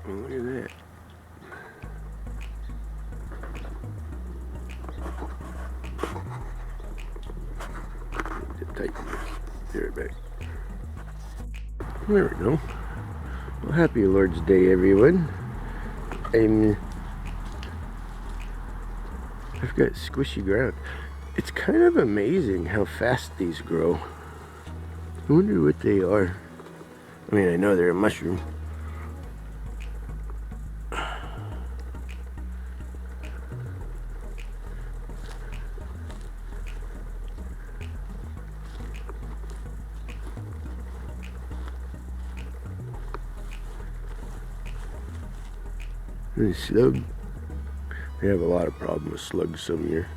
Well, look at that. Tighten this. Be right back. There we go. Well, happy Lord's Day, everyone. I've got squishy ground. It's kind of amazing how fast these grow. I wonder what they are. I mean, I know they're a mushroom. And slug. We have a lot of problem with slugs some years.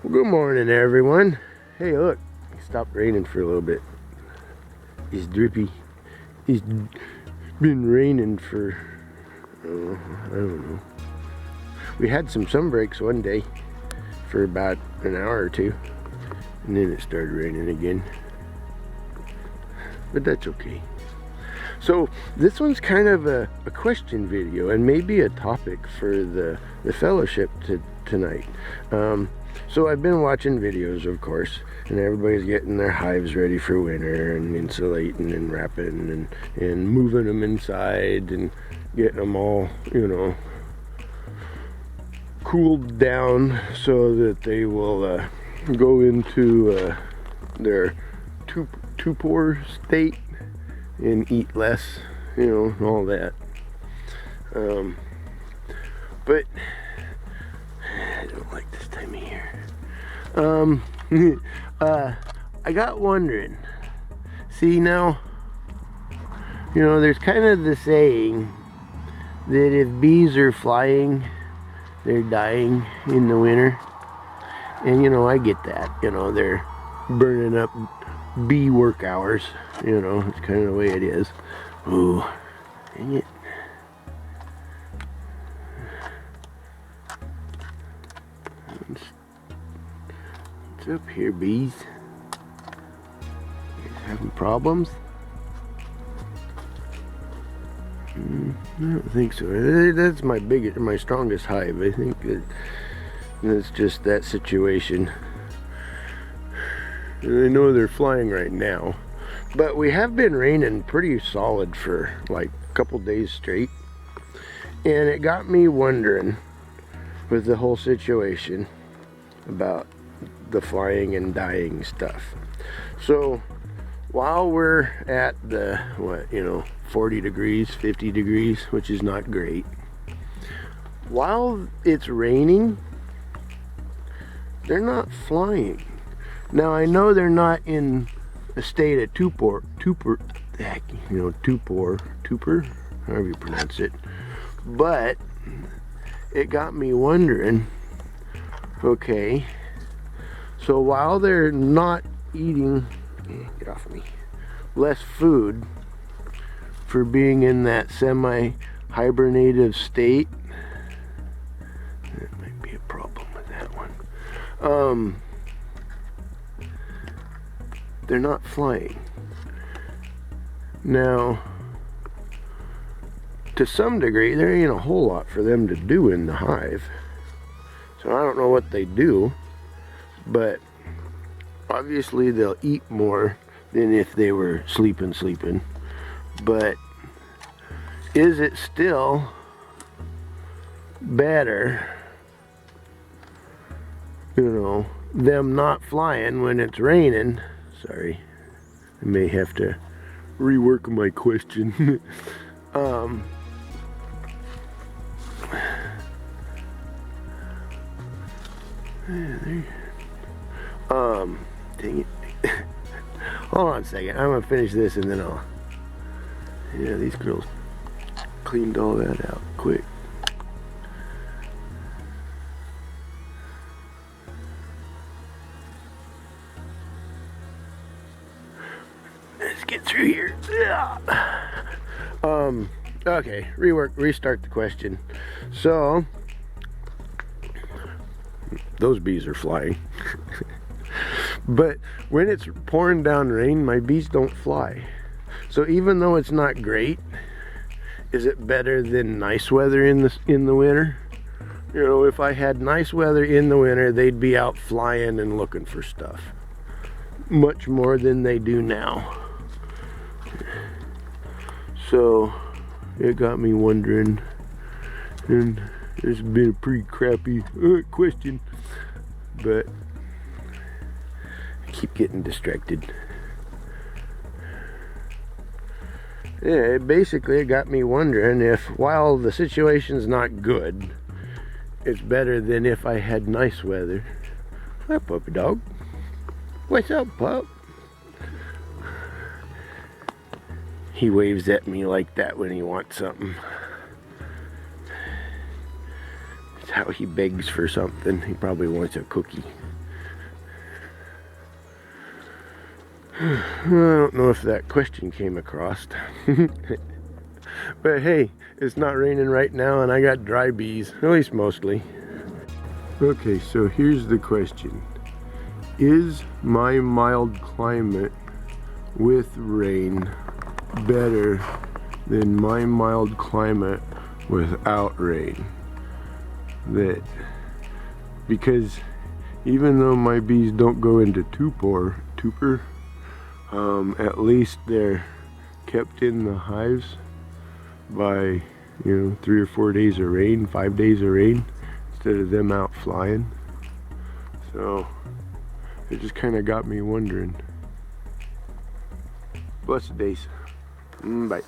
Well, good morning, everyone. Hey, look, it stopped raining for a little bit. It's drippy. It's been raining for, I don't know. We had some sun breaks one day for about an hour or two, and then it started raining again. But that's okay. So this one's kind of a question video and maybe a topic for the fellowship tonight. So I've been watching videos, of course, and everybody's getting their hives ready for winter and insulating and wrapping and moving them inside and getting them all, you know, cooled down so that they will go into their torpor state and eat less, you know, and all that. But I don't like this time of year. I got wondering. See now, you know, there's kind of the saying that if bees are flying, they're dying in the winter. And you know, I get that. You know, they're burning up bee work hours. You know, it's kind of the way it is. Ooh, dang it. What's up here, bees? You guys having problems? I don't think so. That's my strongest hive. I think that's just that situation. And I know they're flying right now, but we have been raining pretty solid for like a couple days straight, and it got me wondering with the whole situation about the flying and dying stuff. So while we're at the 40 degrees, 50 degrees, which is not great, while it's raining, they're not flying. Now I know they're not in a state of torpor, however you pronounce it, but it got me wondering, okay, so while they're not eating, get off of me, less food for being in that semi-hibernative state, that might be a problem with that one. They're not flying. Now, to some degree, there ain't a whole lot for them to do in the hive. So I don't know what they do, but obviously they'll eat more than if they were sleeping. But is it still better, you know, them not flying when it's raining? Sorry, I may have to rework my question. Dang it. Hold on a second, I'm gonna finish this and then I'll, yeah, these girls cleaned all that out quick. Let's get through here. Okay, restart the question. So, those bees are flying. But when it's pouring down rain, my bees don't fly. So even though it's not great, is it better than nice weather in the winter? You know, if I had nice weather in the winter, they'd be out flying and looking for stuff much more than they do now. So it got me wondering, and it's been a pretty crappy question, but I keep getting distracted. Yeah, it got me wondering if, while the situation's not good, it's better than if I had nice weather. Hi, puppy dog. What's up, pup? He waves at me like that when he wants something. It's how he begs for something. He probably wants a cookie. I don't know if that question came across. But hey, it's not raining right now and I got dry bees, at least mostly. Okay, so here's the question. Is my mild climate with rain better than my mild climate without rain? Because even though my bees don't go into torpor, at least they're kept in the hives by, 3 or 4 days of rain, 5 days of rain, instead of them out flying. So it just kind of got me wondering. Blessed days. Bye.